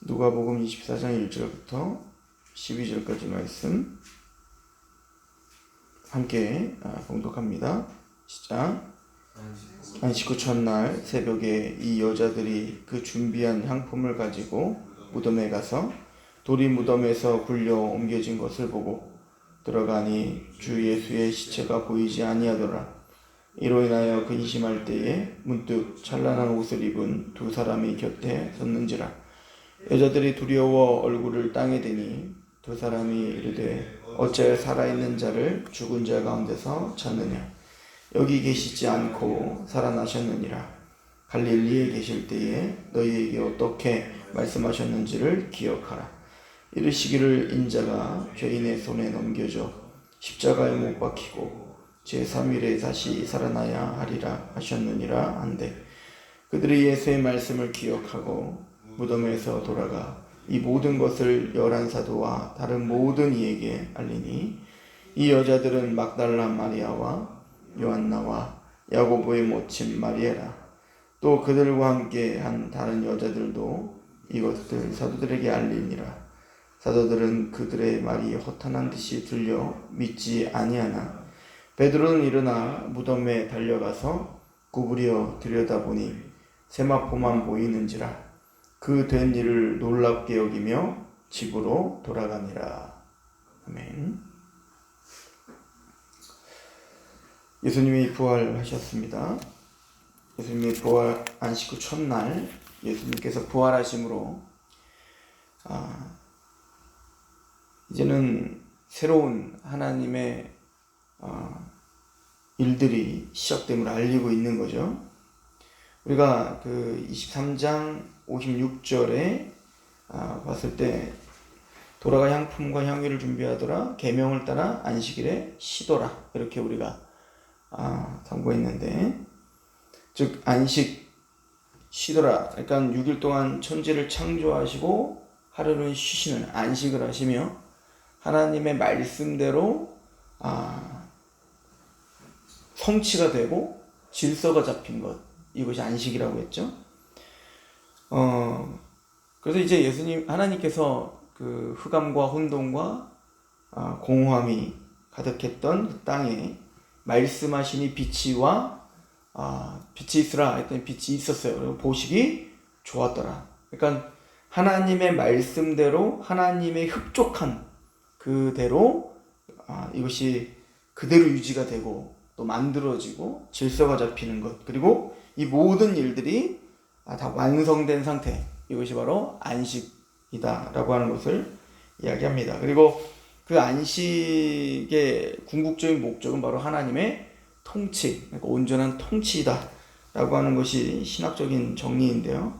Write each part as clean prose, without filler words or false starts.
누가복음 24장 1절부터 12절까지 말씀 함께 봉독합니다. 시작. 안식 후 첫날 새벽에 이 여자들이 그 준비한 향품을 가지고 무덤에 가서 돌이 무덤에서 굴려 옮겨진 것을 보고 들어가니 주 예수의 시체가 보이지 아니하더라. 이로 인하여 근심할 때에 문득 찬란한 옷을 입은 두 사람이 곁에 섰는지라. 여자들이 두려워 얼굴을 땅에 대니 두 사람이 이르되 어찌하여 살아있는 자를 죽은 자 가운데서 찾느냐. 여기 계시지 않고 살아나셨느니라. 갈릴리에 계실 때에 너희에게 어떻게 말씀하셨는지를 기억하라. 이르시기를 인자가 죄인의 손에 넘겨져 십자가에 못 박히고 제3일에 다시 살아나야 하리라 하셨느니라 한데, 그들이 예수의 말씀을 기억하고 무덤에서 돌아가 이 모든 것을 11사도와 다른 모든 이에게 알리니, 이 여자들은 막달라 마리아와 요한나와 야고보의 모친 마리아라. 또 그들과 함께 한 다른 여자들도 이것들 사도들에게 알리니라. 사도들은 그들의 말이 허탄한 듯이 들려 믿지 아니하나 베드로는 일어나 무덤에 달려가서 구부려 들여다보니 세마포만 보이는지라. 그 된 일을 놀랍게 여기며 집으로 돌아가니라. 아멘. 예수님이 부활하셨습니다. 예수님이 부활 안식 후 첫날 예수님께서 부활하심으로 이제는 새로운 하나님의 일들이 시작됨을 알리고 있는 거죠. 우리가 그 23장 56절에 봤을 때 돌아가 향품과 향유를 준비하더라. 계명을 따라 안식일에 쉬더라. 이렇게 우리가 선고했는데, 즉 안식 쉬더라. 그러니까 6일 동안 천지를 창조하시고 하루는 쉬시는 안식을 하시며 하나님의 말씀대로 성취가 되고 질서가 잡힌 것, 이것이 안식이라고 했죠. 그래서 이제 하나님께서 그 흑암과 혼돈과 공허함이 가득했던 그 땅에 말씀하시니 빛이와 빛이 있으라 했더니 빛이 있었어요. 그리고 보시기 좋았더라. 그러니까 하나님의 말씀대로 하나님의 흡족한 그대로 이것이 그대로 유지가 되고 또 만들어지고 질서가 잡히는 것, 그리고 이 모든 일들이 다 완성된 상태, 이것이 바로 안식이다라고 하는 것을 이야기합니다. 그리고 그 안식의 궁극적인 목적은 바로 하나님의 통치, 그러니까 온전한 통치이다라고 하는 것이 신학적인 정리인데요.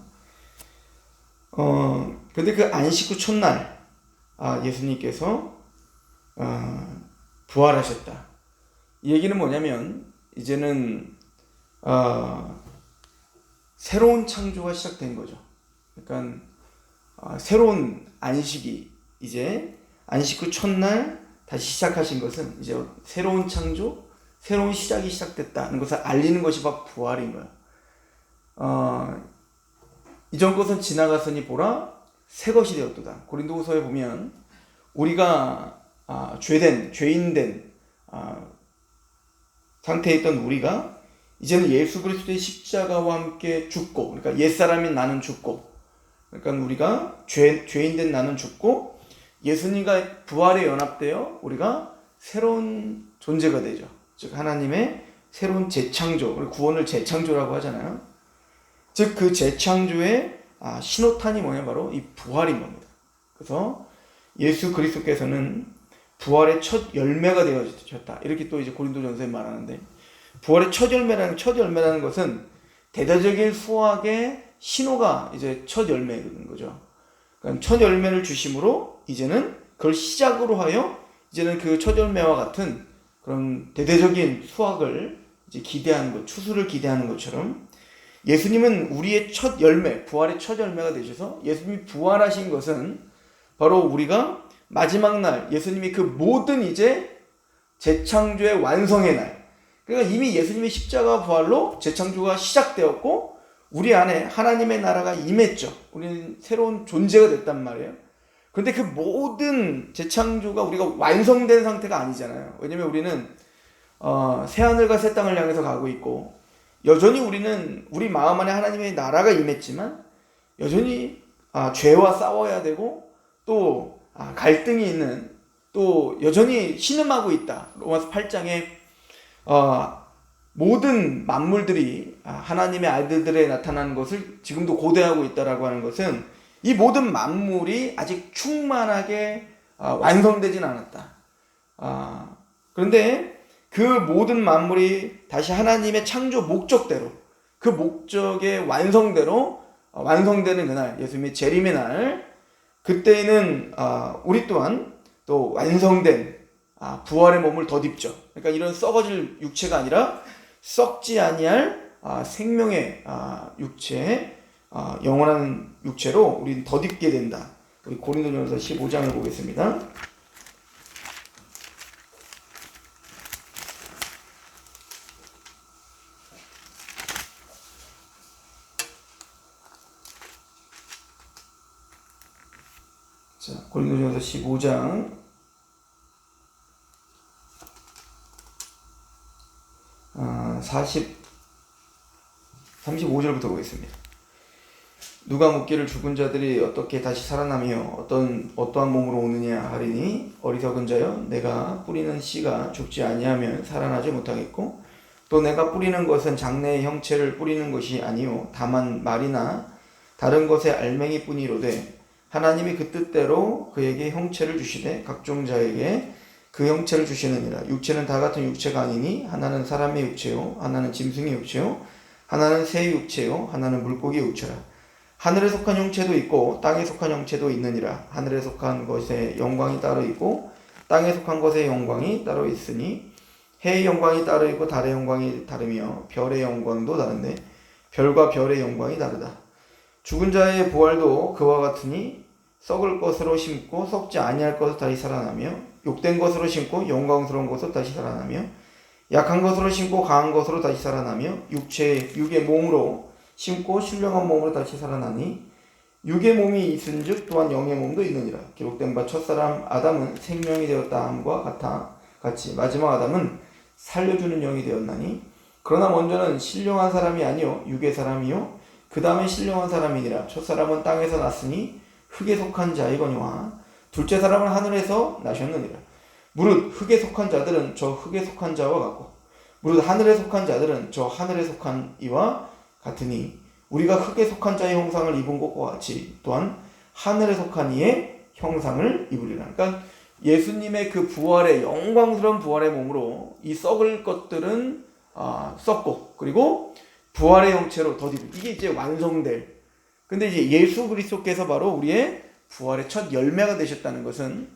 근데 그 안식 후 첫날 예수님께서 부활하셨다. 이 얘기는 뭐냐면 이제는 새로운 창조가 시작된 거죠. 그러니까 새로운 안식이, 이제 안식 후 첫날 다시 시작하신 것은 이제 새로운 창조, 새로운 시작이 시작됐다는 것을 알리는 것이 바로 부활인 거예요. 이전 것은 지나갔으니 보라 새 것이 되었도다. 고린도후서에 보면 우리가 죄인된 상태에 있던 우리가 이제는 예수 그리스도의 십자가와 함께 죽고, 그러니까 옛사람인 나는 죽고, 그러니까 우리가 죄인된 나는 죽고 예수님과 부활에 연합되어 우리가 새로운 존재가 되죠. 즉 하나님의 새로운 재창조, 구원을 재창조라고 하잖아요. 즉 그 재창조의 신호탄이 뭐냐, 바로 이 부활인 겁니다. 그래서 예수 그리스도께서는 부활의 첫 열매가 되어졌다. 이렇게 또 이제 고린도전서에 말하는데, 부활의 첫 열매라는 것은 대대적인 수확의 신호가 이제 첫 열매인 거죠. 그러니까 첫 열매를 주심으로 이제는 그걸 시작으로 하여 이제는 그 첫 열매와 같은 그런 대대적인 수확을 이제 기대하는 것, 추수를 기대하는 것처럼 예수님은 우리의 첫 열매, 부활의 첫 열매가 되셔서 예수님이 부활하신 것은 바로 우리가 마지막 날 예수님이 그 모든 이제 재창조의 완성의 날, 그러니까 이미 예수님의 십자가 부활로 재창조가 시작되었고 우리 안에 하나님의 나라가 임했죠. 우리는 새로운 존재가 됐단 말이에요. 그런데 그 모든 재창조가 우리가 완성된 상태가 아니잖아요. 왜냐면 우리는 새하늘과 새 땅을 향해서 가고 있고, 여전히 우리는 우리 마음 안에 하나님의 나라가 임했지만 여전히 죄와 싸워야 되고, 또 갈등이 있는, 또 여전히 신음하고 있다. 로마서 8장에 모든 만물들이 하나님의 아들들에 나타나는 것을 지금도 고대하고 있다라고 하는 것은, 이 모든 만물이 아직 충만하게 완성되진 않았다. 그런데 그 모든 만물이 다시 하나님의 창조 목적대로, 그 목적의 완성대로 완성되는 그날, 예수님의 재림의 날, 그때는 우리 또한 또 완성된 부활의 몸을 덧입죠. 그러니까 이런 썩어질 육체가 아니라 썩지 아니할 생명의 육체, 영원한 육체로 우리는 덧입게 된다. 우리 고린도전서 15장을 보겠습니다. 자, 고린도전서 15장 35절부터 보겠습니다. 누가 묻기를 죽은 자들이 어떻게 다시 살아나며 어떠한 몸으로 오느냐 하리니, 어리석은 자여, 내가 뿌리는 씨가 죽지 아니하면 살아나지 못하겠고, 또 내가 뿌리는 것은 장래의 형체를 뿌리는 것이 아니요 다만 말이나 다른 것의 알맹이 뿐이로되, 하나님이 그 뜻대로 그에게 형체를 주시되 각종 자에게 그 형체를 주시느니라. 육체는 다 같은 육체가 아니니, 하나는 사람의 육체요, 하나는 짐승의 육체요, 하나는 새의 육체요, 하나는 물고기의 육체라. 하늘에 속한 형체도 있고 땅에 속한 형체도 있느니라. 하늘에 속한 것의 영광이 따로 있고 땅에 속한 것의 영광이 따로 있으니, 해의 영광이 따로 있고 달의 영광이 다르며 별의 영광도 다른데 별과 별의 영광이 다르다. 죽은 자의 부활도 그와 같으니, 썩을 것으로 심고 썩지 아니할 것으로 다시 살아나며, 욕된 것으로 심고 영광스러운 것으로 다시 살아나며, 약한 것으로 심고 강한 것으로 다시 살아나며, 육의 몸으로 심고 신령한 몸으로 다시 살아나니, 육의 몸이 있은즉 또한 영의 몸도 있느니라. 기록된 바 첫사람 아담은 생명이 되었다 함과 같이 마지막 아담은 살려주는 영이 되었나니, 그러나 먼저는 신령한 사람이 아니요 육의 사람이요 그 다음에 신령한 사람이니라. 첫사람은 땅에서 났으니 흙에 속한 자이거니와 둘째 사람은 하늘에서 나셨느니라. 무릇 흙에 속한 자들은 저 흙에 속한 자와 같고, 무릇 하늘에 속한 자들은 저 하늘에 속한 이와 같으니, 우리가 흙에 속한 자의 형상을 입은 것과 같이 또한 하늘에 속한 이의 형상을 입으리라. 그러니까 예수님의 그 부활의, 영광스러운 부활의 몸으로 이 썩을 것들은 썩고, 그리고 부활의 형체로 덧입을, 이게 이제 완성될. 근데 이제 예수 그리스도께서 바로 우리의 부활의 첫 열매가 되셨다는 것은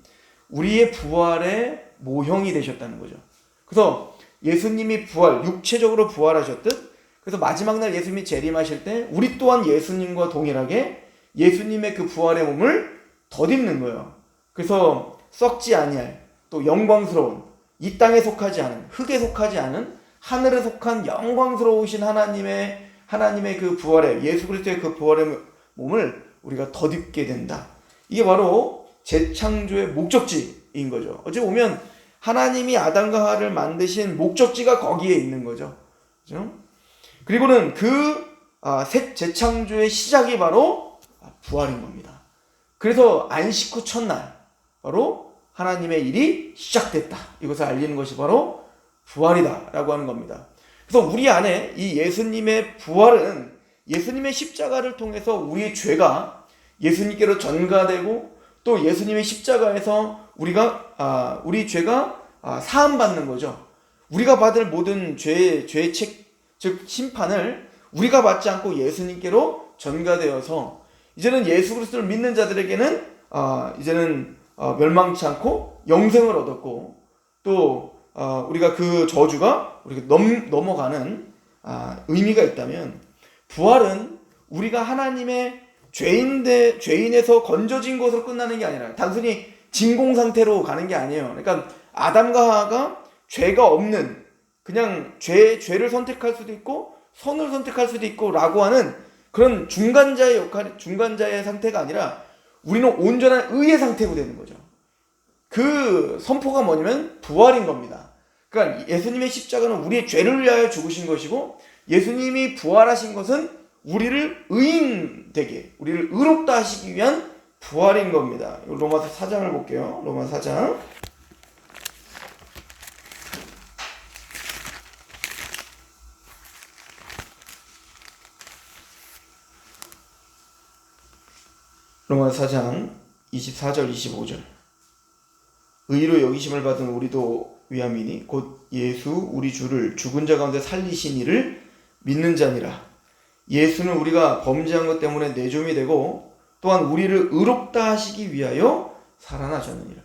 우리의 부활의 모형이 되셨다는 거죠. 그래서 예수님이 육체적으로 부활하셨듯, 그래서 마지막 날 예수님이 재림하실 때 우리 또한 예수님과 동일하게 예수님의 그 부활의 몸을 덧입는 거예요. 그래서 썩지 아니할, 또 영광스러운, 이 땅에 속하지 않은, 흙에 속하지 않은, 하늘에 속한 영광스러우신 하나님의 그 부활의, 예수 그리스도의 그 부활의 몸을 우리가 덧입게 된다. 이게 바로 재창조의 목적지인 거죠. 어찌 보면 하나님이 아담과 하와를 만드신 목적지가 거기에 있는 거죠. 그렇죠? 그리고는 새 재창조의 시작이 바로 부활인 겁니다. 그래서 안식 후 첫날 바로 하나님의 일이 시작됐다. 이것을 알리는 것이 바로 부활이다 라고 하는 겁니다. 그래서 우리 안에 이 예수님의 부활은 예수님의 십자가를 통해서 우리의 죄가 예수님께로 전가되고, 또 예수님의 십자가에서 우리 죄가 사함받는 거죠. 우리가 받을 모든 죄의 책, 즉 심판을 우리가 받지 않고 예수님께로 전가되어서, 이제는 예수 그리스도를 믿는 자들에게는 이제는 멸망치 않고 영생을 얻었고, 또 우리가 그 저주가 우리가 넘어가는 의미가 있다면, 부활은 우리가 하나님의 죄인에서 건져진 것으로 끝나는 게 아니라 단순히 진공 상태로 가는 게 아니에요. 그러니까 아담과 하와가 죄가 없는, 그냥 죄를 선택할 수도 있고 선을 선택할 수도 있고 라고 하는 그런 중간자의 역할, 중간자의 상태가 아니라 우리는 온전한 의의 상태로 되는 거죠. 그 선포가 뭐냐면 부활인 겁니다. 그러니까 예수님의 십자가는 우리의 죄를 위하여 죽으신 것이고, 예수님이 부활하신 것은 우리를 의인되게, 우리를 의롭다 하시기 위한 부활인 겁니다. 로마서 4장을 볼게요. 로마서 4장. 로마서 4장 24절 25절. 의로 여기심을 받은 우리도 위함이니 곧 예수 우리 주를 죽은 자 가운데 살리신 이를 믿는 자니라. 예수는 우리가 범죄한 것 때문에 내줌이 되고 또한 우리를 의롭다 하시기 위하여 살아나셨느니라.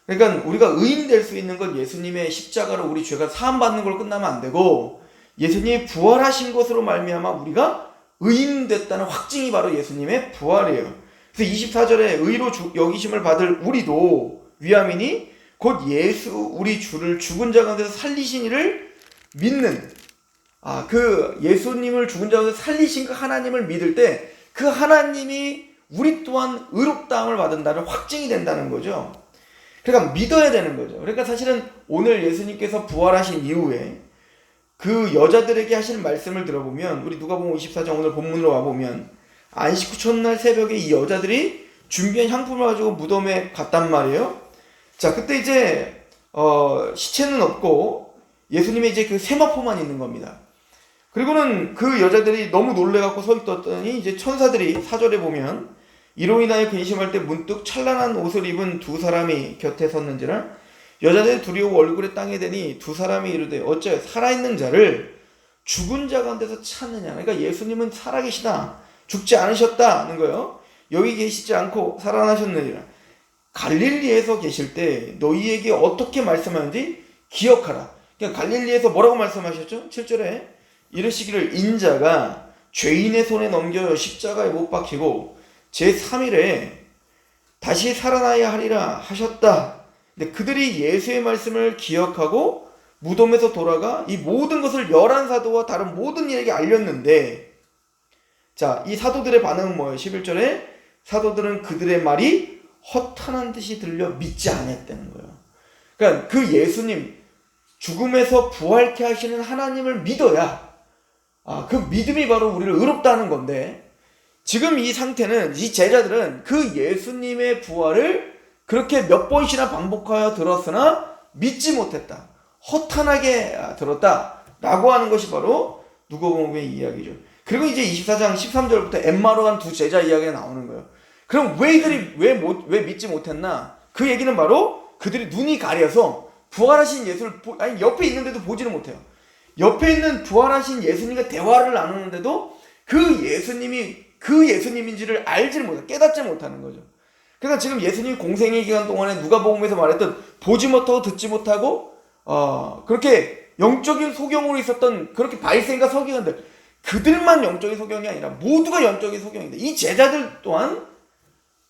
그러니까 우리가 의인 될 수 있는 건 예수님의 십자가로 우리 죄가 사함받는 걸로 끝나면 안 되고, 예수님이 부활하신 것으로 말미암아 우리가 의인 됐다는 확증이 바로 예수님의 부활이에요. 그래서 24절에 의로 여기심을 받을 우리도 위함이니 곧 예수 우리 주를 죽은 자 가운데서 살리신 이를 믿는, 그 예수님을 죽은 자 가운데서 살리신 그 하나님을 믿을 때 그 하나님이 우리 또한 의롭다함을 받는다는 확증이 된다는 거죠. 그러니까 믿어야 되는 거죠. 그러니까 사실은 오늘 예수님께서 부활하신 이후에 그 여자들에게 하신 말씀을 들어보면, 우리 누가복음 24장 오늘 본문으로 와보면 안식 후 첫날 새벽에 이 여자들이 준비한 향품을 가지고 무덤에 갔단 말이에요. 자, 그때 이제 시체는 없고 예수님의 이제 그 세마포만 있는 겁니다. 그리고는 그 여자들이 너무 놀래갖고 서 있었더니 이제 천사들이 4절에 보면 이로 인하여 근심할 때 문득 찬란한 옷을 입은 두 사람이 곁에 섰는지라 여자들이 두려워 얼굴에 땅에 대니 두 사람이 이르되 어째 살아있는 자를 죽은 자 가운데서 찾느냐. 그러니까 예수님은 살아계시다, 죽지 않으셨다는 거예요. 여기 계시지 않고 살아나셨느니라. 갈릴리에서 계실 때 너희에게 어떻게 말씀하는지 기억하라. 그러니까 갈릴리에서 뭐라고 말씀하셨죠? 7절에 이르시기를 인자가 죄인의 손에 넘겨 십자가에 못 박히고 제3일에 다시 살아나야 하리라 하셨다. 근데 그들이 예수의 말씀을 기억하고 무덤에서 돌아가 이 모든 것을 11사도와 다른 모든 이에게 알렸는데, 자, 이 사도들의 반응은 뭐예요? 11절에 사도들은 그들의 말이 허탄한 듯이 들려 믿지 않았다는 거예요. 그러니까 그 예수님, 죽음에서 부활케 하시는 하나님을 믿어야 그 믿음이 바로 우리를 의롭다 하는 건데, 지금 이 상태는, 이 제자들은 그 예수님의 부활을 그렇게 몇 번씩이나 반복하여 들었으나 믿지 못했다, 허탄하게 들었다 라고 하는 것이 바로 누가복음의 이야기죠. 그리고 이제 24장 13절부터 엠마오로 간 두 제자 이야기가 나오는 거예요. 그럼 왜 이들이 왜 믿지 못했나? 그 얘기는 바로 그들이 눈이 가려서 부활하신 예수를 옆에 있는데도 보지를 못해요. 옆에 있는 부활하신 예수님과 대화를 나누는데도 그 예수님이 그 예수님인지를 알지를 못해, 깨닫지 못하는 거죠. 그러니까 지금 예수님 공생의 기간 동안에 누가복음에서 말했던 보지 못하고 듣지 못하고 그렇게 영적인 소경으로 있었던 그렇게 바리새인과 서기관들, 그들만 영적인 소경이 아니라 모두가 영적인 소경인데 이 제자들 또한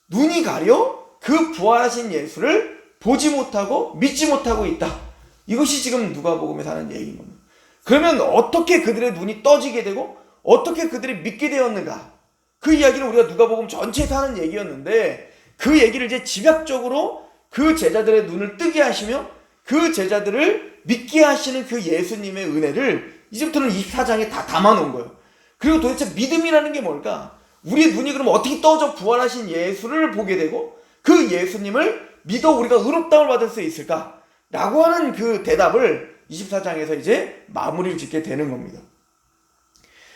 눈이 가려 그 부활하신 예수를 보지 못하고 믿지 못하고 있다. 이것이 지금 누가복음에서 하는 얘기인 겁니다. 그러면 어떻게 그들의 눈이 떠지게 되고 어떻게 그들이 믿게 되었는가? 그 이야기는 우리가 누가복음 전체에서 하는 얘기였는데, 그 얘기를 이제 집약적으로 그 제자들의 눈을 뜨게 하시며 그 제자들을 믿게 하시는 그 예수님의 은혜를 이제부터는 24장에 다 담아놓은 거예요. 그리고 도대체 믿음이라는 게 뭘까? 우리의 눈이 그러면 어떻게 떠져 부활하신 예수를 보게 되고 그 예수님을 믿어 우리가 의롭다움을 받을 수 있을까? 라고 하는 그 대답을 24장에서 이제 마무리를 짓게 되는 겁니다.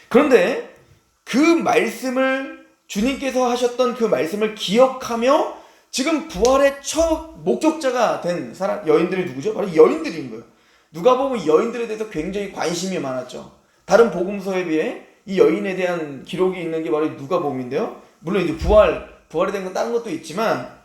그런데 그 말씀을, 주님께서 하셨던 그 말씀을 기억하며 지금 부활의 첫 목격자가 된 사람, 여인들이 누구죠? 바로 여인들인 거예요. 누가복음 여인들에 대해서 굉장히 관심이 많았죠. 다른 복음서에 비해 이 여인에 대한 기록이 있는 게 바로 누가복음인데요. 물론 이제 부활이 된 건 다른 것도 있지만,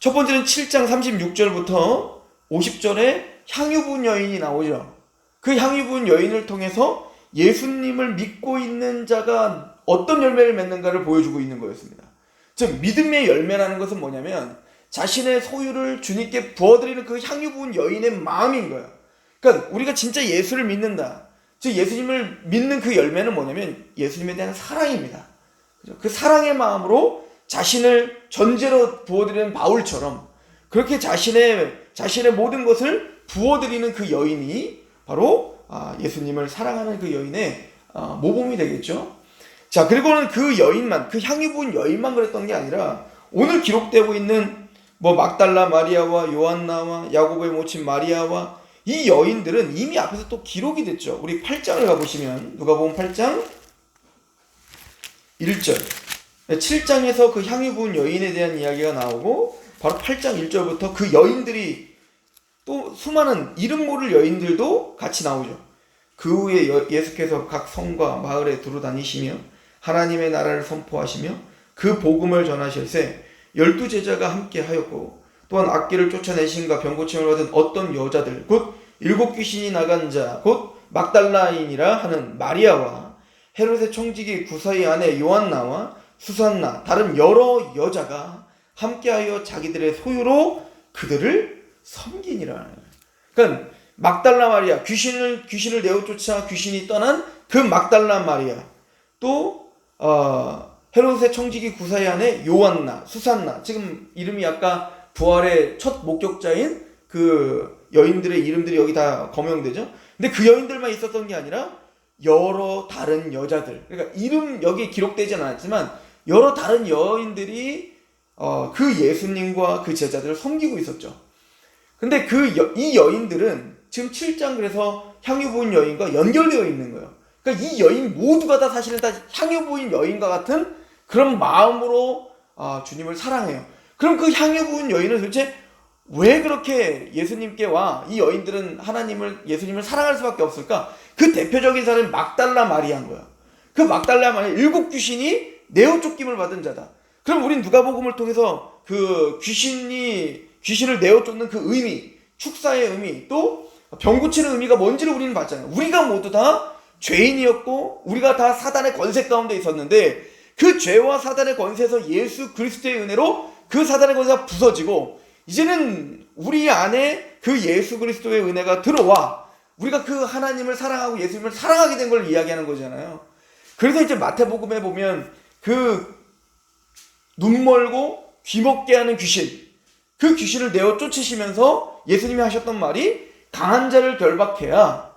첫 번째는 7장 36절부터 50절에 향유 부은 여인이 나오죠. 그 향유 부은 여인을 통해서 예수님을 믿고 있는 자가 어떤 열매를 맺는가를 보여주고 있는 거였습니다. 즉 믿음의 열매라는 것은 뭐냐면 자신의 소유를 주님께 부어드리는 그 향유 부은 여인의 마음인 거예요. 그러니까 우리가 진짜 예수를 믿는다, 즉 예수님을 믿는 그 열매는 뭐냐면 예수님에 대한 사랑입니다. 그 사랑의 마음으로 자신을 전제로 부어드리는 바울처럼 그렇게 자신의 모든 것을 부어드리는 그 여인이 바로 예수님을 사랑하는 그 여인의 모범이 되겠죠. 자, 그리고는 그 여인만, 그 향유 부은 여인만 그랬던 게 아니라 오늘 기록되고 있는 막달라 마리아와 요한나와 야고보의 모친 마리아와 이 여인들은 이미 앞에서 또 기록이 됐죠. 우리 8장을 가보시면 누가복음 8장 1절 7장에서 그 향유 부은 여인에 대한 이야기가 나오고 바로 8장 1절부터 그 여인들이 또 수많은 이름 모를 여인들도 같이 나오죠. 그 후에 예수께서 각 성과 마을에 두루 다니시며 하나님의 나라를 선포하시며 그 복음을 전하실세 12제자가 함께 하였고 또한 악귀를 쫓아내신가 병고침을 받은 어떤 여자들 곧 7 귀신이 나간 자 곧 막달라인이라 하는 마리아와 헤롯의 청지기 구사의 아내 요한나와 수산나 다른 여러 여자가 함께하여 자기들의 소유로 그들을 섬기니라. 그러니까 막달라 마리아 귀신을 내어쫓아 귀신이 떠난 그 막달라 마리아 또 헤롯의 청지기 구사의 아내 요한나 수산나 지금 이름이 아까 부활의 첫 목격자인 그 여인들의 이름들이 여기 다 거명되죠. 근데 그 여인들만 있었던 게 아니라 여러 다른 여자들 그러니까 이름 여기 기록되진 않았지만 여러 다른 여인들이 그 예수님과 그 제자들을 섬기고 있었죠. 근데 이 여인들은 지금 7장 그래서 향유 부은 여인과 연결되어 있는 거예요. 그러니까 이 여인 모두가 다 사실은 다 향유 부은 여인과 같은 그런 마음으로 주님을 사랑해요. 그럼 그 향유 부은 여인은 도대체 왜 그렇게 예수님께와 이 여인들은 예수님을 사랑할 수밖에 없을까? 그 대표적인 사람이 막달라 마리아인 거야. 그 막달라 마리아 7 귀신이 내어 쫓김을 받은 자다. 그럼 우린 누가복음을 통해서 그 귀신을 내어 쫓는 그 의미, 축사의 의미, 또 병 고치는 의미가 뭔지를 우리는 봤잖아요. 우리가 모두 다 죄인이었고 우리가 다 사단의 권세 가운데 있었는데 그 죄와 사단의 권세에서 예수 그리스도의 은혜로 그 사단의 권세가 부서지고 이제는 우리 안에 그 예수 그리스도의 은혜가 들어와 우리가 그 하나님을 사랑하고 예수님을 사랑하게 된 걸 이야기하는 거잖아요. 그래서 이제 마태복음에 보면 그 눈 멀고 귀 먹게 하는 귀신 그 귀신을 내어 쫓으시면서 예수님이 하셨던 말이 강한 자를 결박해야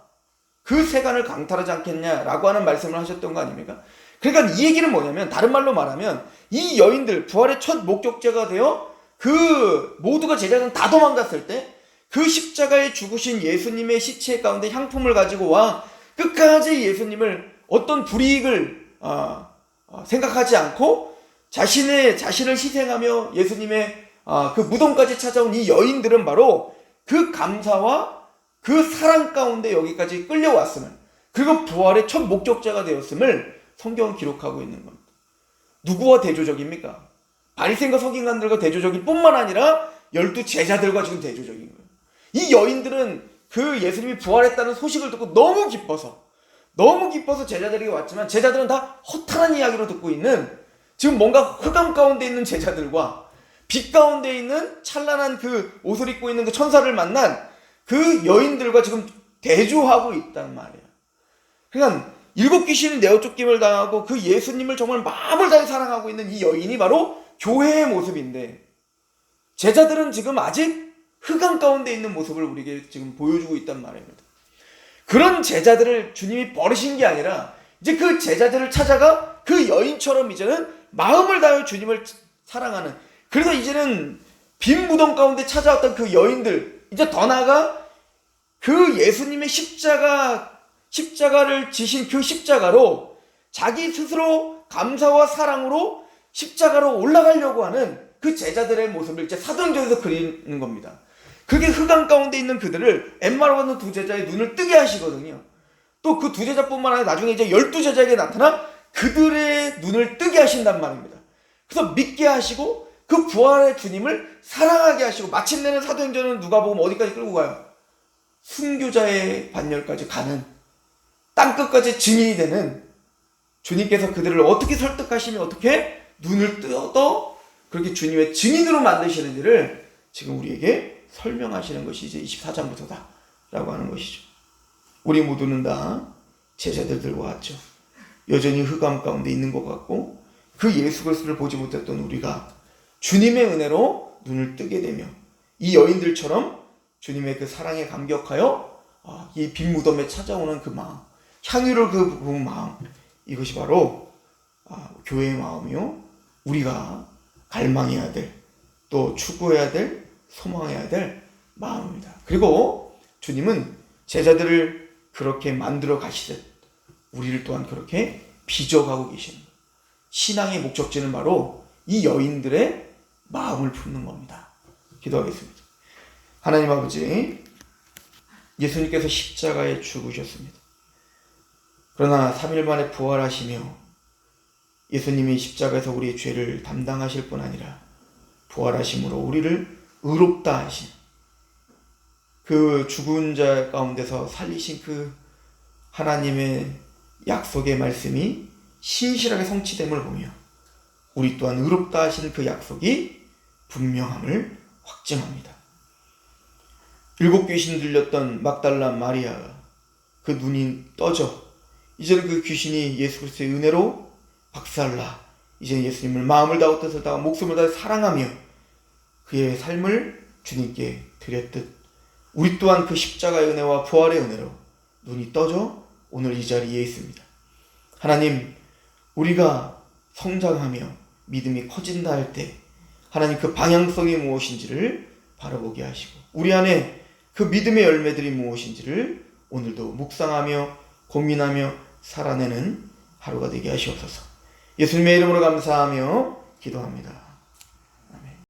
그 세간을 강탈하지 않겠냐라고 하는 말씀을 하셨던 거 아닙니까? 그러니까 이 얘기는 뭐냐면 다른 말로 말하면 이 여인들 부활의 첫 목격자가 되어 그 모두가 제자들은 다 도망갔을 때 그 십자가에 죽으신 예수님의 시체 가운데 향품을 가지고 와 끝까지 예수님을 어떤 불이익을 생각하지 않고 자신을 희생하며 예수님의 그 무덤까지 찾아온 이 여인들은 바로 그 감사와 그 사랑 가운데 여기까지 끌려왔음을 그리고 부활의 첫 목격자가 되었음을 성경은 기록하고 있는 겁니다. 누구와 대조적입니까? 바리새인과 서기관들과 대조적일 뿐만 아니라 12 제자들과 지금 대조적인 거예요. 이 여인들은 그 예수님이 부활했다는 소식을 듣고 너무 기뻐서 제자들에게 왔지만 제자들은 다 허탈한 이야기로 듣고 있는 지금 뭔가 흑암 가운데 있는 제자들과 빛 가운데 있는 찬란한 그 옷을 입고 있는 그 천사를 만난 그 여인들과 지금 대조하고 있단 말이에요. 그러니까 7 귀신이 내어 쫓김을 당하고 그 예수님을 정말 마음을 다해 사랑하고 있는 이 여인이 바로 교회의 모습인데 제자들은 지금 아직 흑암 가운데 있는 모습을 우리에게 지금 보여주고 있단 말입니다. 그런 제자들을 주님이 버리신 게 아니라 이제 그 제자들을 찾아가 그 여인처럼 이제는 마음을 다해 주님을 사랑하는 그래서 이제는 빈 무덤 가운데 찾아왔던 그 여인들 이제 더 나아가 그 예수님의 십자가를 지신 그 십자가로 자기 스스로 감사와 사랑으로 십자가로 올라가려고 하는 그 제자들의 모습을 이제 사도행전에서 그리는 겁니다. 그게 흑암 가운데 있는 그들을 엠마로 가는 2 제자의 눈을 뜨게 하시거든요. 또 그 2 제자뿐만 아니라 나중에 이제 12 제자에게 나타나 그들의 눈을 뜨게 하신단 말입니다. 그래서 믿게 하시고 그 부활의 주님을 사랑하게 하시고 마침내는 사도행전은 누가복음 어디까지 끌고 가요? 순교자의 반열까지 가는 땅끝까지 증인이 되는 주님께서 그들을 어떻게 설득하시며 어떻게 눈을 떠 그렇게 주님의 증인으로 만드시는 일을 지금 우리에게 설명하시는 것이 이제 24장부터다 라고 하는 것이죠. 우리 모두는 다 제자들 들고 왔죠. 여전히 흑암 가운데 있는 것 같고 그 예수 그리스도를 보지 못했던 우리가 주님의 은혜로 눈을 뜨게 되며 이 여인들처럼 주님의 그 사랑에 감격하여 이 빈 무덤에 찾아오는 그 마음, 향유를 그 마음, 이것이 바로 교회의 마음이요, 우리가 갈망해야 될, 또 추구해야 될, 소망해야 될 마음입니다. 그리고 주님은 제자들을 그렇게 만들어 가시듯 우리를 또한 그렇게 빚어가고 계시는 거예요. 신앙의 목적지는 바로 이 여인들의 마음을 품는 겁니다. 기도하겠습니다. 하나님 아버지, 예수님께서 십자가에 죽으셨습니다. 그러나 3일 만에 부활하시며 예수님이 십자가에서 우리의 죄를 담당하실 뿐 아니라 부활하심으로 우리를 의롭다 하신 그 죽은 자 가운데서 살리신 그 하나님의 약속의 말씀이 신실하게 성취됨을 보며 우리 또한 의롭다 하신 그 약속이 분명함을 확증합니다. 7 귀신 들렸던 막달라 마리아가 그 눈이 떠져 이제는 그 귀신이 예수 그리스도의 은혜로 박살나 이제는 예수님을 마음을 다하고 뜻을 다하고 목숨을 다해 사랑하며 그의 삶을 주님께 드렸듯 우리 또한 그 십자가의 은혜와 부활의 은혜로 눈이 떠져 오늘 이 자리에 있습니다. 하나님, 우리가 성장하며 믿음이 커진다 할 때 하나님 그 방향성이 무엇인지를 바라보게 하시고 우리 안에 그 믿음의 열매들이 무엇인지를 오늘도 묵상하며 고민하며 살아내는 하루가 되게 하시옵소서. 예수님의 이름으로 감사하며 기도합니다.